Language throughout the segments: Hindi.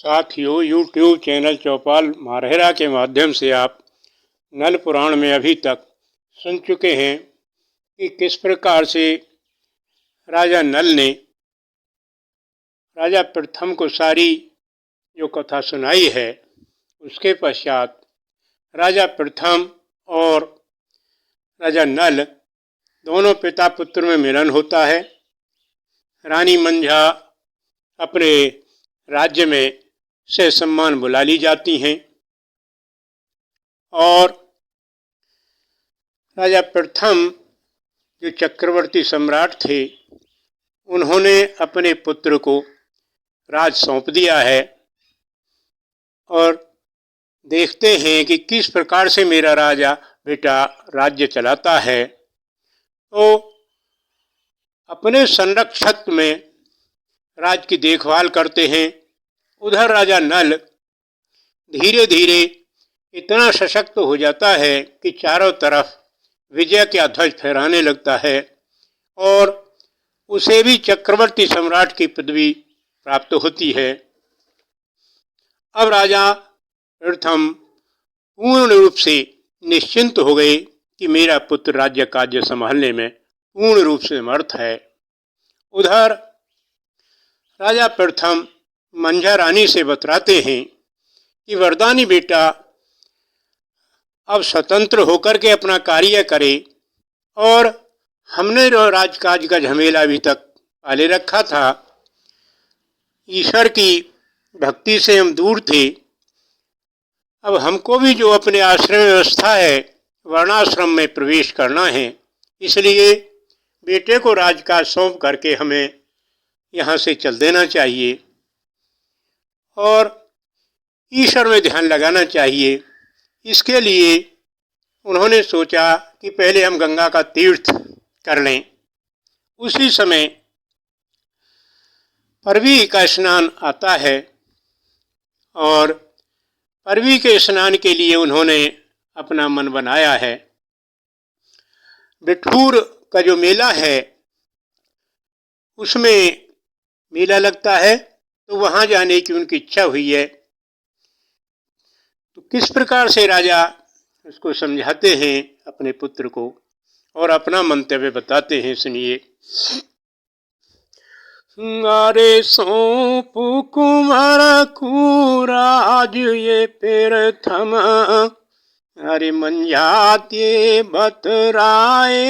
साथियों, यूट्यूब चैनल चौपाल मारहेरा के माध्यम से आप नल पुराण में अभी तक सुन चुके हैं कि किस प्रकार से राजा नल ने राजा प्रथम को सारी जो कथा सुनाई है। उसके पश्चात राजा प्रथम और राजा नल दोनों पिता पुत्र में मिलन होता है। रानी मंझा अपने राज्य में से सम्मान बुला ली जाती हैं और राजा प्रथम जो चक्रवर्ती सम्राट थे, उन्होंने अपने पुत्र को राज सौंप दिया है और देखते हैं कि किस प्रकार से मेरा राजा बेटा राज्य चलाता है। तो अपने संरक्षक में राज की देखभाल करते हैं। उधर राजा नल धीरे धीरे इतना सशक्त हो जाता है कि चारों तरफ विजय के ध्वज फहराने लगता है और उसे भी चक्रवर्ती सम्राट की पदवी प्राप्त होती है। अब राजा प्रथम पूर्ण रूप से निश्चिंत हो गए कि मेरा पुत्र राज्य कार्य संभालने में पूर्ण रूप से समर्थ है। उधर राजा प्रथम मंझा रानी से बतलाते हैं कि वरदानी बेटा अब स्वतंत्र होकर के अपना कार्य करे और हमने जो राजकाज का झमेला अभी तक पाले रखा था, ईश्वर की भक्ति से हम दूर थे। अब हमको भी जो अपने आश्रम व्यवस्था है, वर्णाश्रम में प्रवेश करना है, इसलिए बेटे को राजकाज सौंप करके हमें यहाँ से चल देना चाहिए और ईश्वर में ध्यान लगाना चाहिए। इसके लिए उन्होंने सोचा कि पहले हम गंगा का तीर्थ कर लें। उसी समय परवी का स्नान आता है और परवी के स्नान के लिए उन्होंने अपना मन बनाया है। बिठूर का जो मेला है, उसमें मेला लगता है, तो वहाँ जाने की उनकी इच्छा हुई है। तो किस प्रकार से राजा उसको समझाते हैं अपने पुत्र को और अपना मंतव्य बताते हैं, सुनिए। अरे सौंप कुमार को राज ये प्रथम, अरे मंझाते बतराए,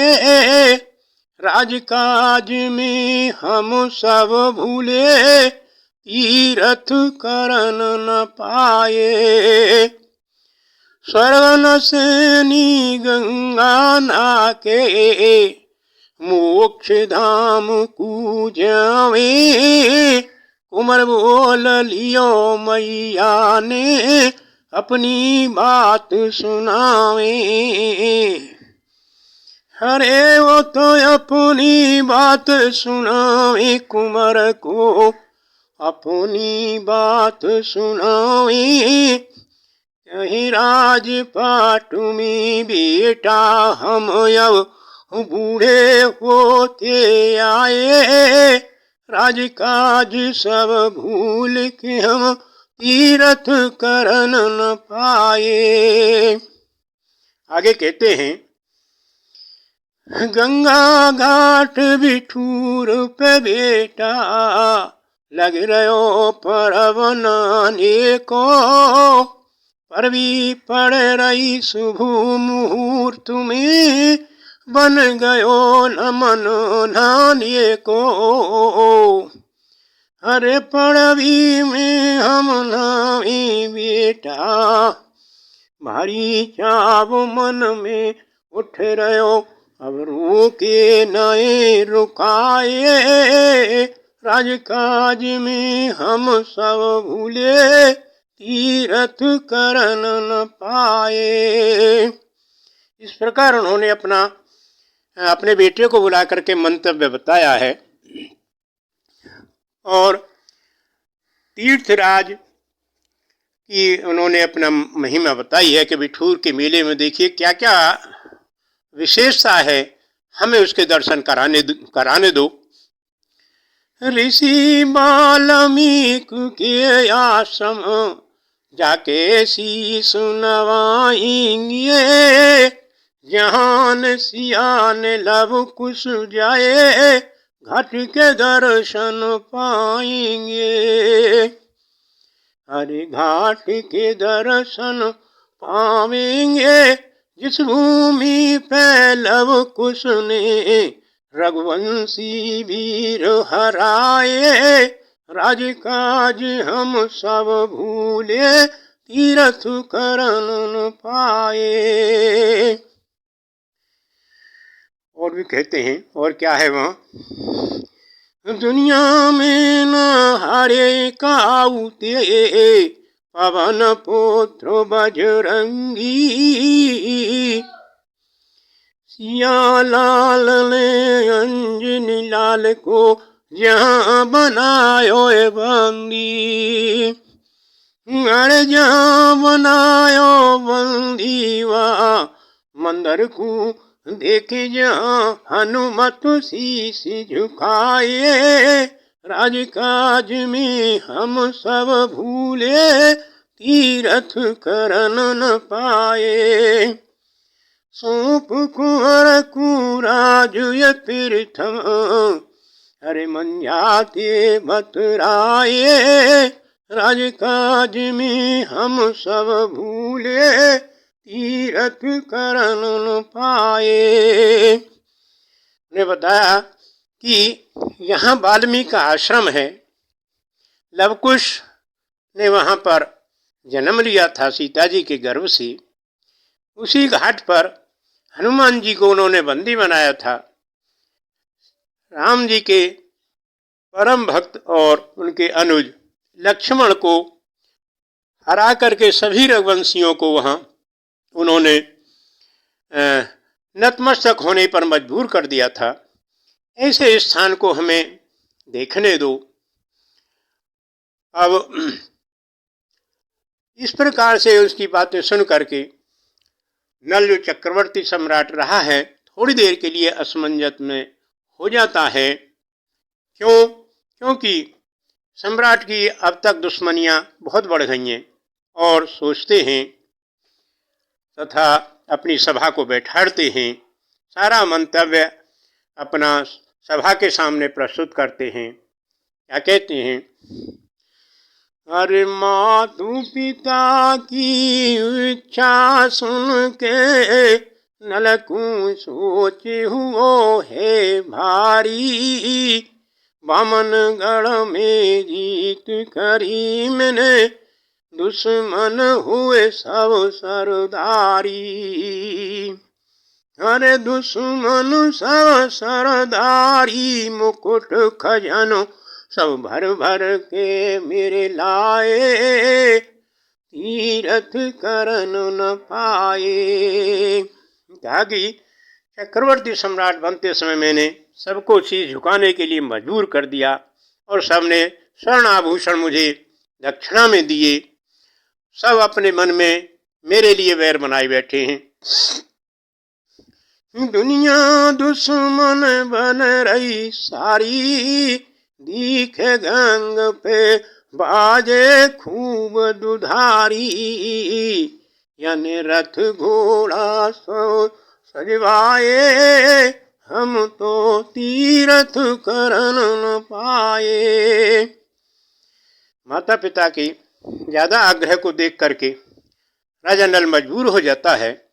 राजकाज में हम सब भूले, तीर्थ करन न पाए। स्वर्ग सेनी गंगा नाके, मोक्ष धाम को जावे, कुंवर बोल लियो मैया ने, अपनी बात सुनावे। अरे वो तो अपनी बात सुनावे, कुंवर को अपनी बात सुनावे। कहीं राजपाट में बेटा हम अब बूढ़े होते आए, राजकाज सब भूल के हम तीर्थ करन न पाए। आगे कहते हैं, गंगा घाट बिठूर पे बेटा, लग रहो परब नाने को, परवी पड़ रही शुभ मुहूर्त में, बन गयो नमन नाने को। अरे पड़वी में हम नामी बेटा, भारी चाव मन में उठ रहो, अब रुके नए रुकाए, राजकाज में हम सब भूले, तीर्थ करन न पाए। इस प्रकार उन्होंने अपने बेटे को बुला करके मंतव्य बताया है और तीर्थराज की उन्होंने अपना महिमा बताई है कि बिठूर के मेले में देखिए क्या क्या विशेषता है, हमें उसके दर्शन कराने दो। ऋषि वाल्मीकि के आश्रम जाके शीश नवाएंगे, जहान सियान लव कुश जाए घाट के दर्शन पाएंगे। हरे घाट के दर्शन पावेंगे, जिस भूमि पे लव कुश ने रघुवंशी वीर हराए। राजकाज हम सब भूले, तीर्थ करन न पाए। और भी कहते हैं, और क्या है वहाँ, दुनिया में न हारे काउते पवन पुत्र बजरंगी। सिया लाल ने अंजनी लाल को जहाँ बनायो बंदी। अरे जहाँ बनायो बंदी वहाँ मंदिर को देखे, जहाँ हनुमत शीश झुकाए। राजकाज में हम सब भूले, तीर्थ करन न पाए। सौंप कुंवर को राजुय तीर्थम, हरे मन जाते बतराए। राजकाज में हम सब भूले, तीर्थ करन न पाए। ने बताया कि यहाँ वाल्मीकि का आश्रम है। लवकुश ने वहाँ पर जन्म लिया था सीता जी के गर्भ से। उसी घाट पर हनुमान जी को उन्होंने बंदी बनाया था। राम जी के परम भक्त और उनके अनुज लक्ष्मण को हरा करके सभी रघुवंशियों को वहाँ उन्होंने नतमस्तक होने पर मजबूर कर दिया था। ऐसे स्थान को हमें देखने दो। अब इस प्रकार से उसकी बातें सुन करके नल जो चक्रवर्ती सम्राट रहा है, थोड़ी देर के लिए असमंजस में हो जाता है। क्योंकि सम्राट की अब तक दुश्मनियां बहुत बढ़ गई हैं, और सोचते हैं तथा अपनी सभा को बैठाते हैं, सारा मंतव्य अपना सभा के सामने प्रस्तुत करते हैं। क्या कहते हैं, अरे मातु पिता की इच्छा सुन के नलकू सोचे हुओ है भारी। बामन गढ़ में जीत करी मैंने, दुश्मन हुए सब सरदारी। अरे दुश्मन सब सरदारी, मुकुट खजानो सब भर भर के मेरे लाए। तीर्थ करन न पाए। कहा कि चक्रवर्ती सम्राट बनते समय मैंने सबको शीश झुकाने के लिए मजबूर कर दिया, और सबने स्वर्ण आभूषण मुझे दक्षिणा में दिए। सब अपने मन में मेरे लिए वैर बनाए बैठे हैं। दुनिया दुश्मन बन रही सारी, दिखे गंग पे बाजे खूब दुधारी। यानी रथ घोड़ा सो सजवाए, हम तो तीर्थ करन न पाए। माता पिता की ज्यादा आग्रह को देख करके राजा नल मजबूर हो जाता है,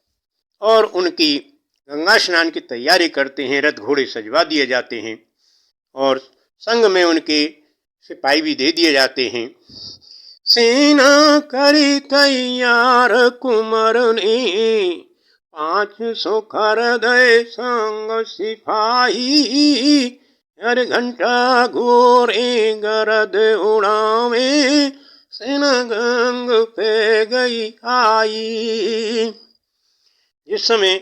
और उनकी गंगा स्नान की तैयारी करते हैं। रथ घोड़े सजवा दिए जाते हैं, और संग में उनके सिपाही भी दे दिए जाते हैं। सेना करी तैयार कुंवर ने, 500 खरदय संग सिपाही। हर घंटा घोरे गरद उड़ावे, सेना गंग पे गई आई। जिस समय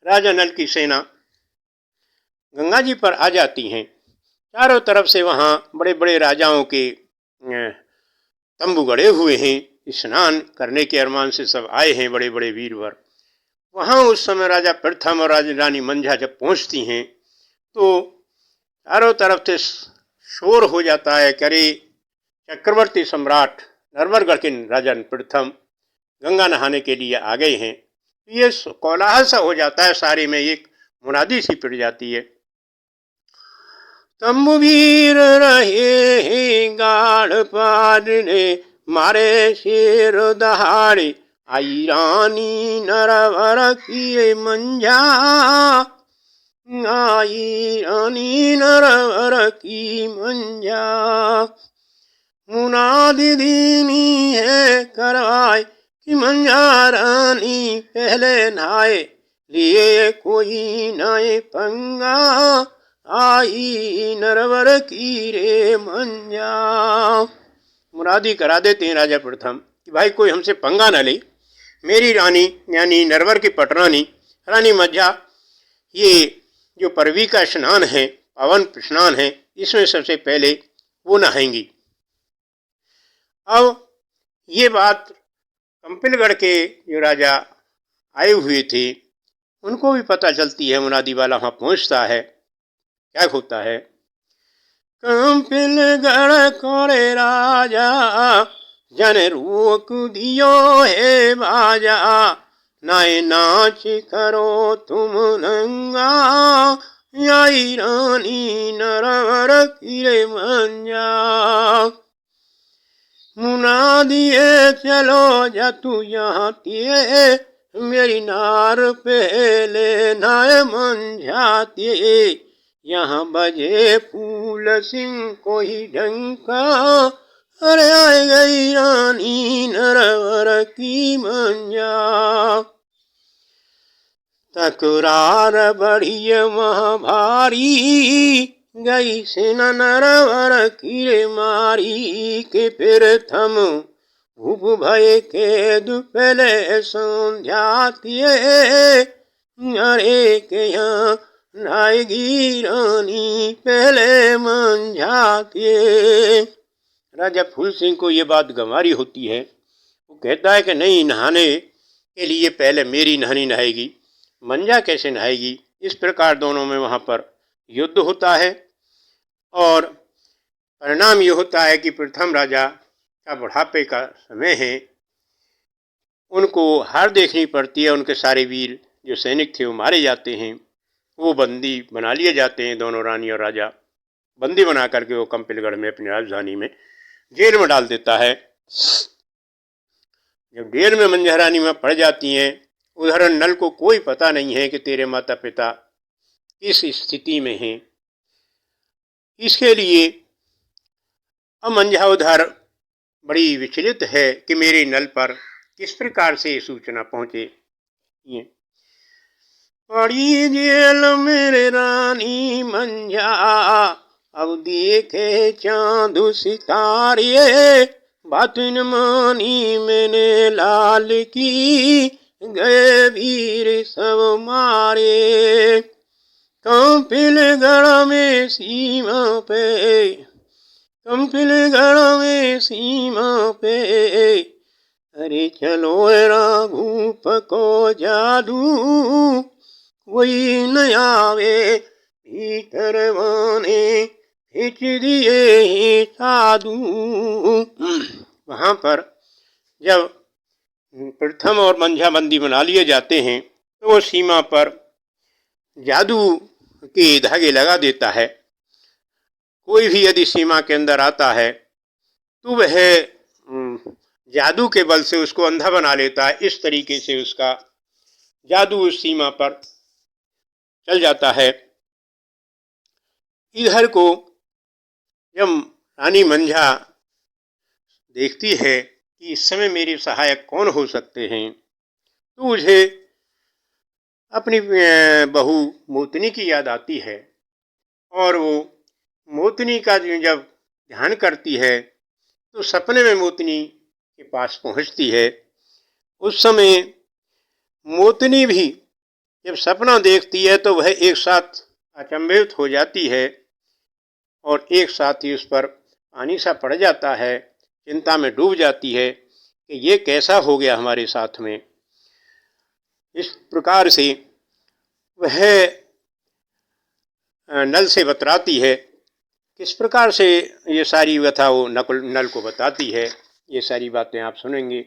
राजा नल की सेना गंगा जी पर आ जाती हैं, चारों तरफ से वहाँ बड़े बड़े राजाओं के तंबू गड़े हुए हैं। स्नान करने के अरमान से सब आए हैं, बड़े बड़े वीरवर। वहाँ उस समय राजा प्रथम और राजा रानी मंझा जब पहुँचती हैं, तो चारों तरफ से शोर हो जाता है कि अरे चक्रवर्ती सम्राट नरवरगढ़ के राजा प्रथम गंगा नहाने के लिए आ गए हैं। ये कोलाहल सा हो जाता है, सारे में एक मुनादी सी पिट जाती है। तंबुवीर रहे हैं गाढ़ पारने, मारे शेर दहाड़े, आई रानी नरवर की मंझा, आई रानी नरवर की मंझा। मुनादी दीनी है करवाए कि मंझा रानी पहले नहाए, लिए कोई नए पंगा, आई नरवर की रे मंझा। मुरादी करा देते हैं राजा प्रथम कि भाई कोई हमसे पंगा न ले, मेरी रानी यानी नरवर की पटरानी रानी मंझा ये जो परवी का स्नान है, पावन स्नान है, इसमें सबसे पहले वो नहाएंगी। अब ये बात कंपिलगढ़ के जो राजा आए हुए थे उनको भी पता चलती है, मुनादी वाला वहां पहुंचता है। क्या होता है, कंपिलगढ़ कोरे राजा, जन रोक दियो है बाजा, नाए नाच करो तुम नंगा, आई रानी नरवर की रे मंझा। मुनादिए चलो जा तू यहाँ तिए, मेरी नार पहले नाय मंझाती, यहाँ बजे फूल सिंह को ही ढंका, अरे आ गई रानी नरवर की मंझा। तकरार बढ़ी महाभारी, गई सेना नरवर की रे मारी, के फिर थम भूप भय के दुपहले संध्यातिए, अरे के यहाँ नाएगी रानी पहले मंझातिए। राजा फूल सिंह को ये बात गंवारी होती है। वो कहता है कि नहीं, नहाने के लिए पहले मेरी नहानी नहाएगी, मंझा कैसे नहाएगी। इस प्रकार दोनों में वहाँ पर युद्ध होता है और परिणाम ये होता है कि प्रथम राजा का बुढ़ापे का समय है, उनको हार देखनी पड़ती है। उनके सारे वीर जो सैनिक थे वो मारे जाते हैं, वो बंदी बना लिए जाते हैं। दोनों रानी और राजा बंदी बना करके वो कंपिलगढ़ में अपनी राजधानी में जेल में डाल देता है। जब जेल में मंझा रानी में पड़ जाती हैं, उधर नल को कोई पता नहीं है कि तेरे माता पिता किस स्थिति में हैं। इसके लिए अब मंझा उधर बड़ी विचलित है कि मेरे नल पर किस प्रकार से सूचना पहुंचे। पड़ी जेल मेरे रानी मंझा, अब देखे चांद सितारे, बात न मानी मैंने लाल की, गए वीर सब मारे। कंपिलगढ़ में सीमा पे, कंपिलगढ़ में सीमा पे, अरे चलो राघूप को जादू, कोई न आवे भीतर माने, खींच दिए साधु। वहाँ पर जब प्रथम और मंझा बंदी बना लिए जाते हैं तो वो सीमा पर जादू के धागे लगा देता है। कोई भी यदि सीमा के अंदर आता है तो वह जादू के बल से उसको अंधा बना लेता है। इस तरीके से उसका जादू उस सीमा पर चल जाता है। इधर को जब रानी मंझा देखती है कि इस समय मेरे सहायक कौन हो सकते हैं, तो मुझे अपनी बहू मोतनी की याद आती है और वो मोतनी का जब ध्यान करती है तो सपने में मोतनी के पास पहुंचती है। उस समय मोतनी भी जब सपना देखती है तो वह एक साथ अचंभित हो जाती है और एक साथ ही उस पर पानी सा पड़ जाता है। चिंता में डूब जाती है कि ये कैसा हो गया हमारे साथ में। इस प्रकार से वह नल से बतराती है इस प्रकार से ये सारी व्यथा वो नल को बताती है। ये सारी बातें आप सुनेंगे।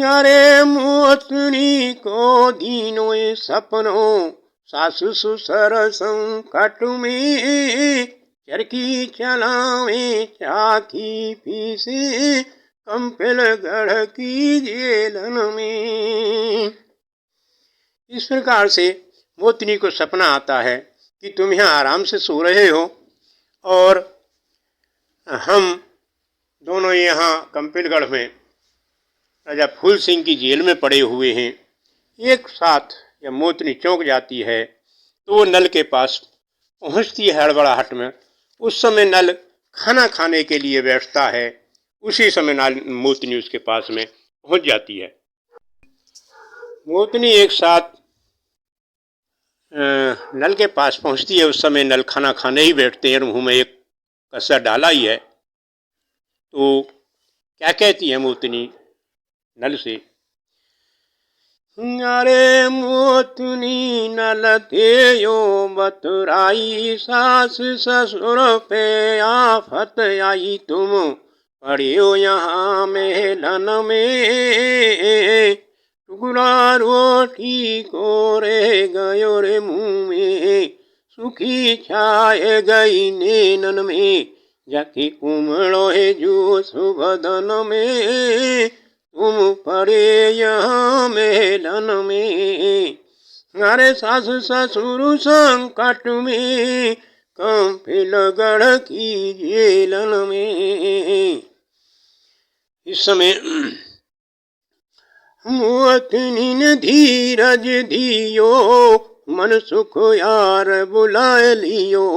अरे मोतनी को दीनों सपनों, सासु ससुर संकट में, चरखी चलावे चाकी पीसे, कंपिल गढ़ की जेलन में। इस प्रकार से मोतनी को सपना आता है कि तुम यहाँ आराम से सो रहे हो और हम दोनों यहाँ कंपिलगढ़ में राजा फूल सिंह की जेल में पड़े हुए हैं। एक साथ जब मोतनी चौंक जाती है तो वो नल के पास पहुंचती है हड़बड़ाहट में। उस समय नल खाना खाने के लिए बैठता है। उसी समय मोतनी उसके पास में पहुंच जाती है। मोतनी एक साथ नल के पास पहुंचती है। उस समय नल खाना खाने ही बैठते हैं। मुंह में एक कसा डाला ही है। तो क्या कहती है मोतनी नल से? अरे मोतनी नल थे यो बतराई, सास ससुर पे आफत आई, तुम पड़े हो यहाँ मेलन में, टुकड़ा रोटी को रह गयो रे मुँह में, सुखी छाए गई नैनन में, जाके उमड़ो है जो सुबदन में, तुम पड़े यहाँ मेलन में। अरे सास ससुर संकट में, कंपिलगढ़ की जेलन में। इस समय मोतनी ने धीरज दियो, मन सुख यार बुला लियो,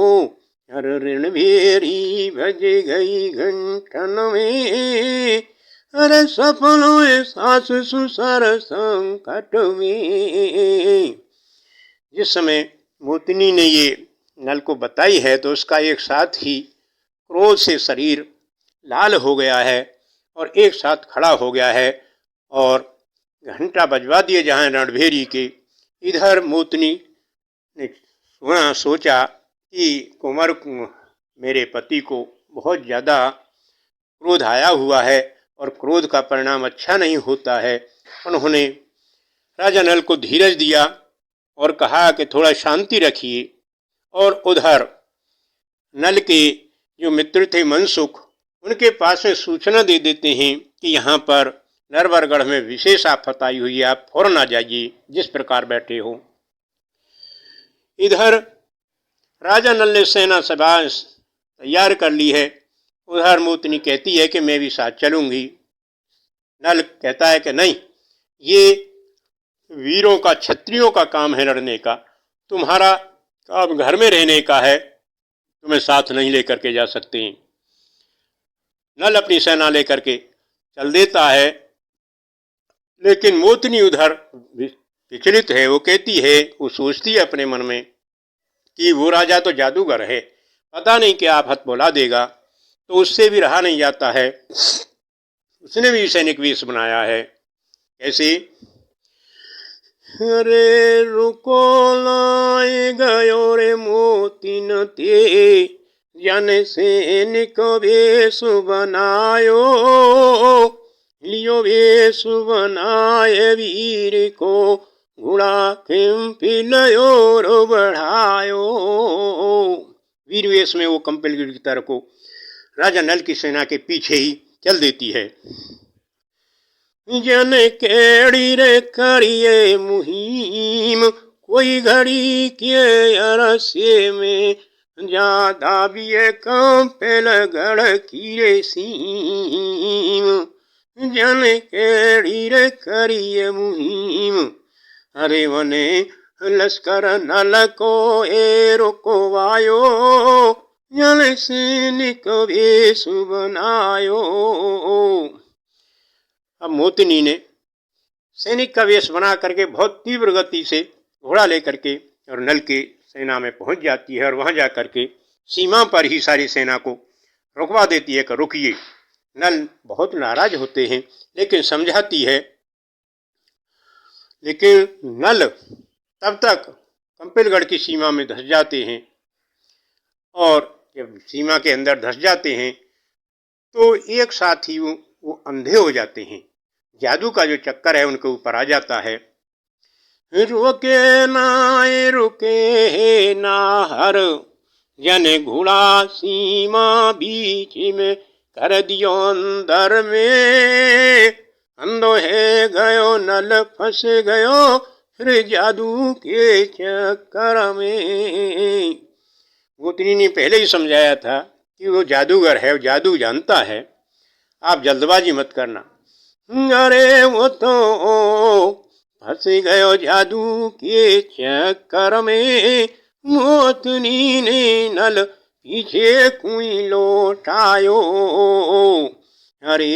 हर ऋण भेरी भज गई घंटन में, अरे सपनों सास ससुर संकट में। जिस समय मोतनी ने ये नल को बताई है तो उसका एक साथ ही क्रोध से शरीर लाल हो गया है और एक साथ खड़ा हो गया है और घंटा बजवा दिए जहाँ रणभेरी के। इधर मोतनी ने सोचा कि कुंवर मेरे पति को बहुत ज़्यादा क्रोध आया हुआ है और क्रोध का परिणाम अच्छा नहीं होता है। उन्होंने राजा नल को धीरज दिया और कहा कि थोड़ा शांति रखिए। और उधर नल के जो मित्र थे मनसुख, उनके पास में सूचना दे देते हैं कि यहाँ पर नरवरगढ़ में विशेष आफत आई हुई है, आप फौरन आ जाइए जिस प्रकार बैठे हो। इधर राजा नल ने सेना सभा तैयार कर ली है। उधर मोतनी कहती है कि मैं भी साथ चलूंगी। नल कहता है कि नहीं, ये वीरों का क्षत्रियों का काम है लड़ने का, तुम्हारा काम घर में रहने का है, तुम्हें साथ नहीं लेकर के जा सकते हैं। नल अपनी सेना लेकर के चल देता है, लेकिन मोतनी उधर विचलित है। वो कहती है, वो सोचती है अपने मन में कि वो राजा तो जादूगर है, पता नहीं क्या आफत बुला देगा। तो उससे भी रहा नहीं जाता है। उसने भी सैनिक वेश बनाया है। कैसे? अरे रुको लाए गयो रे मोतिन ते, जन सैनिक वेश बनायो, लियो वेश बनाए वीर को, घोड़ा कंपिलयोर बढ़ायो। वीर वेश में वो कंपिलगढ़ की तरफ को राजा नल की सेना के पीछे ही चल देती है। जन केड़ी रे करिए मुहिम, कोई घड़ी के अरसे में, ज्यादा भी कंपिलगढ़ की रे सीम, जन केड़ी रे करिए मुहिम, अरे वने लश्कर नल को ए रोकवायो, जन सैनिक वेश बनायो। अब मोतनी ने सैनिक का वेश बना करके बहुत तीव्र गति से घोड़ा लेकर के और नल की सेना में पहुंच जाती है और वहां जाकर के सीमा पर ही सारी सेना को रुकवा देती है कि रुकिए। नल बहुत नाराज होते हैं लेकिन समझाती है। लेकिन नल तब तक कंपिलगढ़ की सीमा में धंस जाते हैं और जब सीमा के अंदर धस जाते हैं तो एक साथ ही वो अंधे हो जाते हैं। जादू का जो चक्कर है उनके ऊपर आ जाता है। रुके नाय रुके ना हर जन घोड़ा सीमा बीच में कर दियो अंदर में, अंधो है गयो नल फंस गयो फिर जादू के चक्कर में। गोतनी ने पहले ही समझाया था कि वो जादूगर है, वो जादू जानता है, आप जल्दबाजी मत करना। अरे वो तो फंस गयो जादू के चक्कर में, मोतनी ने नल पीछे कुई लौटायो, अरे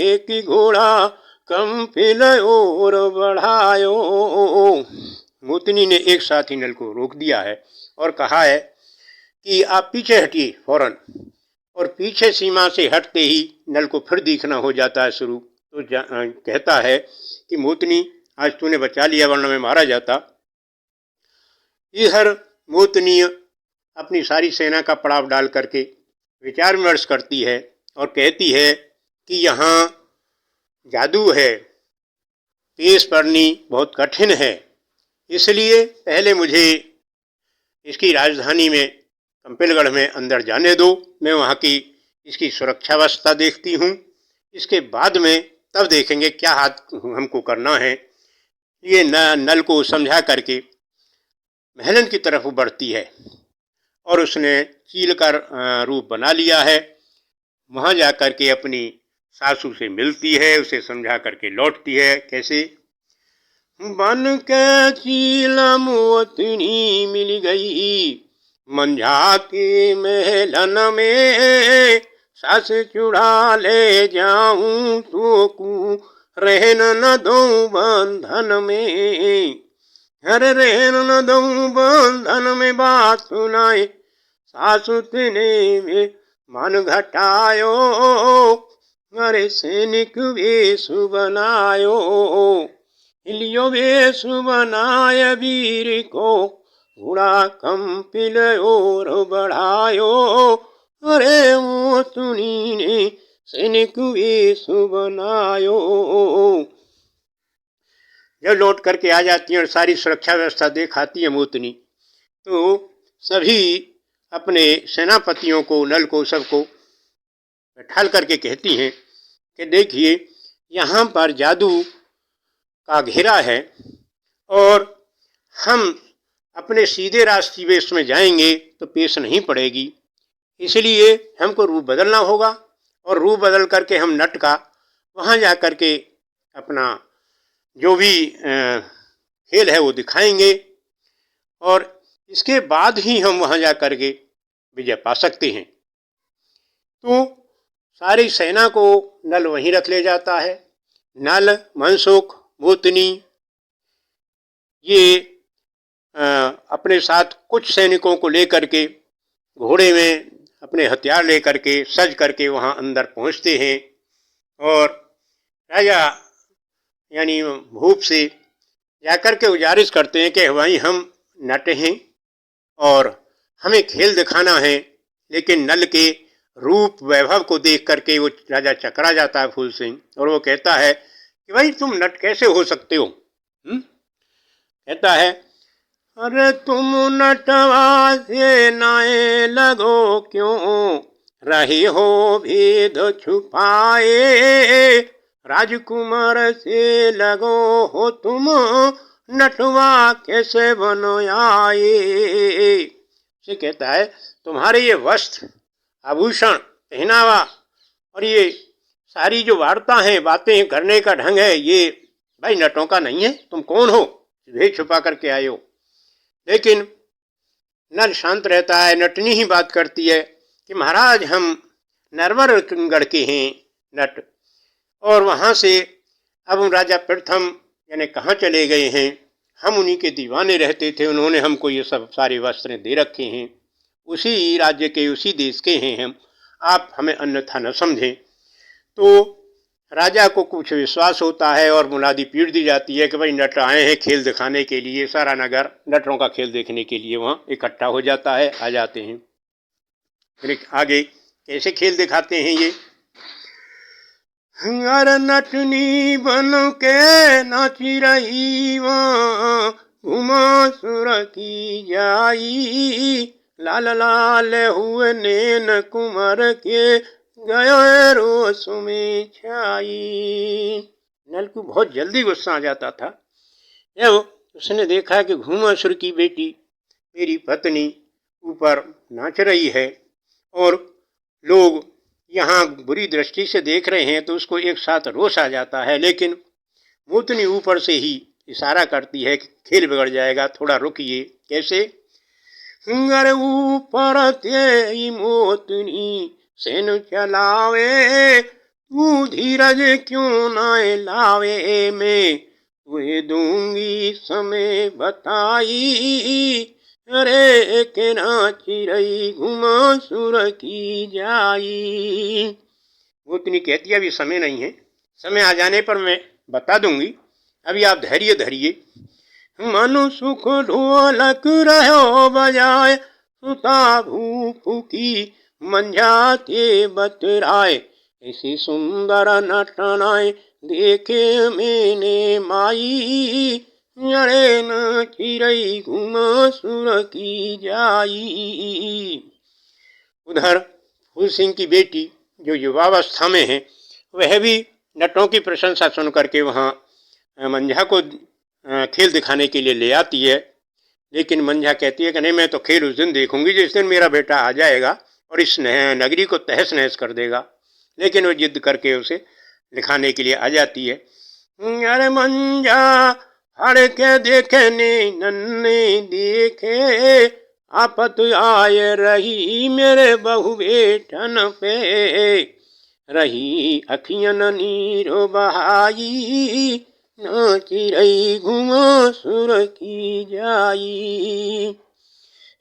एक घोड़ा कम पिल और बढ़ायो। मोतनी ने एक साथ ही नल को रोक दिया है और कहा है कि आप पीछे हटिए फौरन, और पीछे सीमा से हटते ही नल को फिर दिखना हो जाता है शुरू। तो कहता है कि मोतनी आज तूने बचा लिया वरना मैं मारा जाता। इधर मोतनी अपनी सारी सेना का पड़ाव डाल करके विचार विमर्श करती है और कहती है कि यहाँ जादू है, पेश पड़नी बहुत कठिन है, इसलिए पहले मुझे इसकी राजधानी में कंपिलगढ़ में अंदर जाने दो, मैं वहाँ की इसकी सुरक्षा व्यवस्था देखती हूँ, इसके बाद में तब देखेंगे क्या हाथ हमको करना है। ये नल को समझा करके महलन की तरफ बढ़ती है और उसने चील का रूप बना लिया है। वहाँ जा कर के अपनी सासू से मिलती है, उसे समझा करके लौटती है। कैसे? बन के चील मोतनी मिल गई मंझा के महलन में, सास चुड़ा ले जाऊं तो कू रहन न दो बंधन में, हर रहन न दो बंधन में, बात सुनाए सासु तेने में मन घटायो, अरे सैनिक वेश बनायो, लियो वेश बनाय वीर को घोड़ा कंपिल और बढ़ायो, अरे मोतनी ने सैनिक वेश बनायो। जब लौट करके आ जाती है और सारी सुरक्षा व्यवस्था देखाती है मोतनी, तो सभी अपने सेनापतियों को, नल को, सबको बैठाल करके कहती हैं कि देखिए यहाँ पर जादू का घेरा है और हम अपने सीधे रास्ते वेश में जाएंगे तो पेश नहीं पड़ेगी, इसलिए हमको रूप बदलना होगा और रूप बदल करके हम नट का वहाँ जा कर के अपना जो भी खेल है वो दिखाएंगे और इसके बाद ही हम वहाँ जा कर के विजय पा सकते हैं। तो सारी सेना को नल वहीं रख ले जाता है। नल, मनसुख, मोतनी ये अपने साथ कुछ सैनिकों को लेकर के घोड़े में अपने हथियार लेकर के सज करके वहाँ अंदर पहुँचते हैं और राजा यानी भूप से जाकर के गुजारिश करते हैं कि वहीं हम नट हैं और हमें खेल दिखाना है। लेकिन नल के रूप वैभव को देख करके वो राजा चकरा जाता है फूल सिंह, और वो कहता है कि भाई तुम नट कैसे हो सकते हो? कहता है अरे तुम नटवा से नाए लगो क्यों, रहे हो भेद छुपाए, राजकुमार से लगो हो तुम, नटवा कैसे बनो आए। से कहता है तुम्हारे ये वस्त्र, आभूषण, पहनावा और ये सारी जो वार्ता हैं, बातें करने का ढंग है, ये भाई नटों का नहीं है। तुम कौन हो? भेद छुपा करके आए हो। लेकिन नल शांत रहता है। नटनी ही बात करती है कि महाराज हम नरवरगढ़ के हैं नट, और वहाँ से अब हम राजा प्रथम यानी कहाँ चले गए हैं, हम उन्हीं के दीवाने रहते थे, उन्होंने हमको ये सब सारे वस्त्र दे रखे हैं, उसी राज्य के उसी देश के हैं हम, आप हमें अन्यथा न समझें। तो राजा को कुछ विश्वास होता है और मुनादी पीट दी जाती है कि भाई नट आए हैं खेल दिखाने के लिए। सारा नगर नटों का खेल देखने के लिए वहाँ इकट्ठा हो जाता है, आ जाते हैं। फिर आगे कैसे खेल दिखाते हैं ये। अर नटनी बन के नाची रही वहाँ घुमा सुर की जाई, लाल लाल हुए नैन कुमार के गयो रोस में छाई। नल को बहुत जल्दी गुस्सा आ जाता था जब उसने देखा कि घुमासुर की बेटी मेरी पत्नी ऊपर नाच रही है और लोग यहाँ बुरी दृष्टि से देख रहे हैं, तो उसको एक साथ रोष आ जाता है। लेकिन मोतनी ऊपर से ही इशारा करती है कि खेल बिगड़ जाएगा, थोड़ा रुकिए। कैसे? अगर ऊपर ते मोतनी सेन चलावे, तू धीरज क्यों न लावे, मैं तुझे दूंगी समय बताई, अरे के नाची रही घुमासुर की जाई। मोतनी कहती है अभी समय नहीं है, समय आ जाने पर मैं बता दूंगी, अभी आप धैर्य धरिए। मनु सुख ढोलक रहो बजाए, सुता भूपू की मंझाते बतराए, ऐसी सुंदर नटनाए देखे मैंने माई, अरे नाची रही घुमासुर की जाई। उधर फूल सिंह की बेटी जो युवावस्था में है, वह भी नटों की प्रशंसा सुन करके वहाँ मंझा को खेल दिखाने के लिए ले आती है। लेकिन मंझा कहती है कि नहीं, मैं तो खेल उस दिन देखूंगी जिस दिन मेरा बेटा आ जाएगा और इस नगरी को तहस नहस कर देगा। लेकिन वो जिद करके उसे दिखाने के लिए आ जाती है। अरे मंझा हर के देखे ने नन्ने देखे, आफत आए रही मेरे बहु बेटन पे, रही अखियन नीरो बहाई, नाची रही घुमासुर की जाई।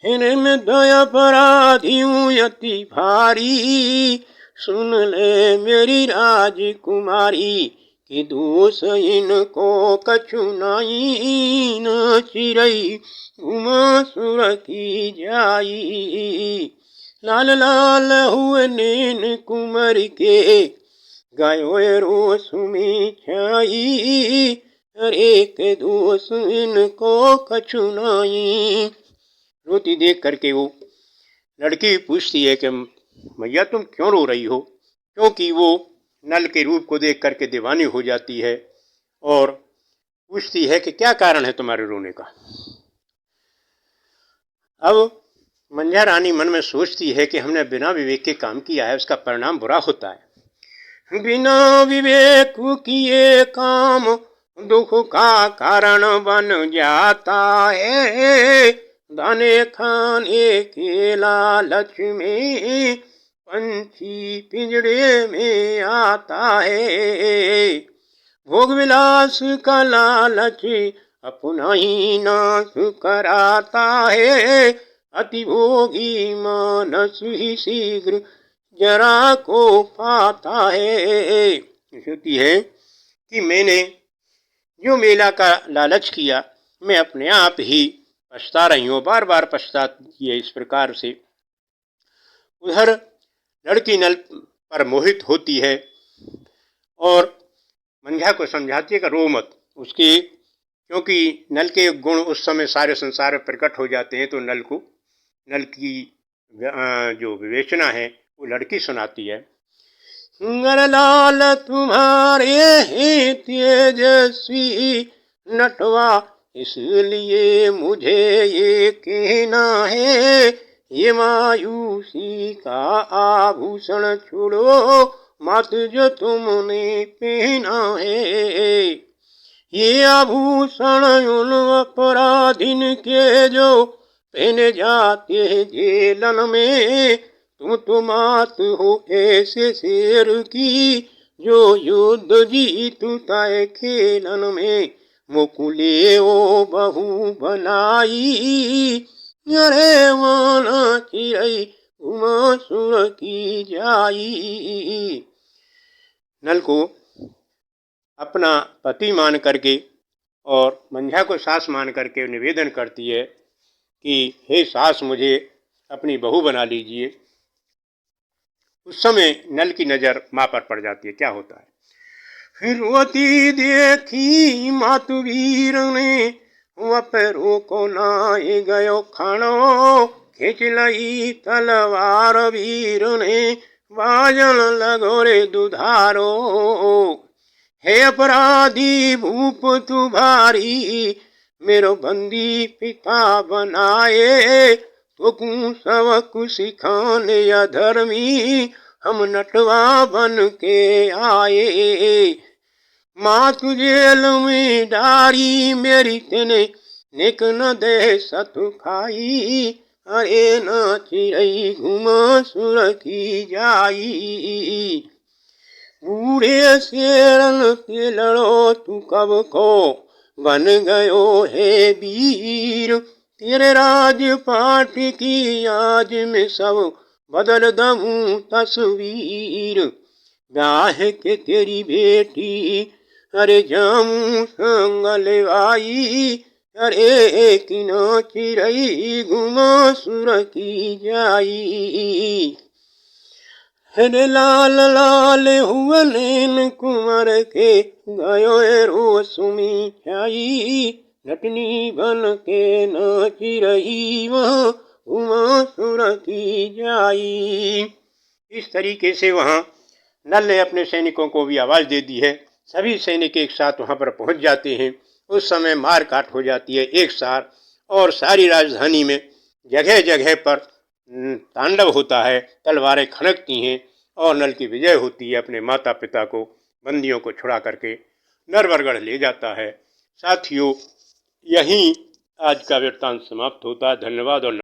इनमें दया अपराधी हूँ अति भारी, सुन ले मेरी राजकुमारी, कि दोष इनको कछु नहीं, नाची रही घुमासुर की जाई। लाल लाल हुए नैन कुंवर के गयो रोष में छाई, अरे के दोष इनको कछु नहीं। रोती देख करके वो लड़की पूछती है कि मैया तुम क्यों रो रही हो, क्योंकि वो नल के रूप को देख करके दीवानी हो जाती है और पूछती है कि क्या कारण है तुम्हारे रोने का। अब मंझा रानी मन में सोचती है कि हमने बिना विवेक के काम किया है, उसका परिणाम बुरा होता है। बिना विवेक किए काम दुख का कारण बन जाता है, दाने खाने के लालच में पंछी पिंजड़े में आता है, भोग विलास का लालच अपना ही नाश कराता है, अति भोगी मानस ही शीघ्र जरा को पाता है। होती है कि मैंने जो मेला का लालच किया, मैं अपने आप ही पछता रही हूँ, बार बार पछताती है इस प्रकार से। उधर लड़की नल पर मोहित होती है और मंझा को समझाती है कि रो मत उसकी, क्योंकि नल के गुण उस समय सारे संसार में प्रकट हो जाते हैं। तो नल की जो विवेचना है वो लड़की सुनाती है। लाल तुम्हारे हैं तेजस्वी नटवा, इसलिए मुझे ये कहना है, ये मायूसी का आभूषण छोड़ो मत जो तुमने पहना है, ये आभूषण उन अपराधीन के जो पहने जाते हैं जेलन में, तुम तो मात हो ऐसे शेर की जो युद्ध जीतता है खेलन में, मुकुले ओ बहू बनाई, अरे माना चिरई घुमासुर की जाई। नल को अपना पति मान करके और मंझा को सास मान करके निवेदन करती है कि हे सास, मुझे अपनी बहू बना लीजिए। उस समय नल की नजर माँ पर पड़ जाती है। क्या होता है? फिर रोती देखी मातु वीर ने, वह पैरों को नाए गयो खानो, खींच लई तलवार वीर ने, बाजन लगो रे दुधारो। हे अपराधी भूप तू भारी, मेरो बंदी पिता बनाए, तो सब कुछ सिखाने अधर्मी, हम नटवा बन के आए। माँ तू जेल में डारी मेरी तेने, निक न दे सतु खाई, अरे न चिड़ई घुम सुर की जाई। बूढ़े शेरन से लड़ो तू कब को, बन गयो है वीर, तेरे राजपाट की आज में सब बदल दमू तस्वीर। ब्याह के तेरी बेटी अरे जामू संग लेवाई, अरे किनो चिड़ई घुमा सुर की जाई। हरे लाल लाल हुआ नैन कुंवर के, गयो रो सुमी छाई, नटनी बन के नाची रही वहाँ घुमा सुर की जाई। इस तरीके से वहाँ नल ने अपने सैनिकों को भी आवाज दे दी है। सभी सैनिक एक साथ वहां पर पहुंच जाते हैं। उस समय मार काट हो जाती है एक साथ, और सारी राजधानी में जगह जगह पर तांडव होता है, तलवारें खनकती हैं और नल की विजय होती है। अपने माता पिता को, बंदियों को छुड़ा करके नरवरगढ़ ले जाता है। साथियों, यहीं आज का वृत्तांत समाप्त होता है। धन्यवाद और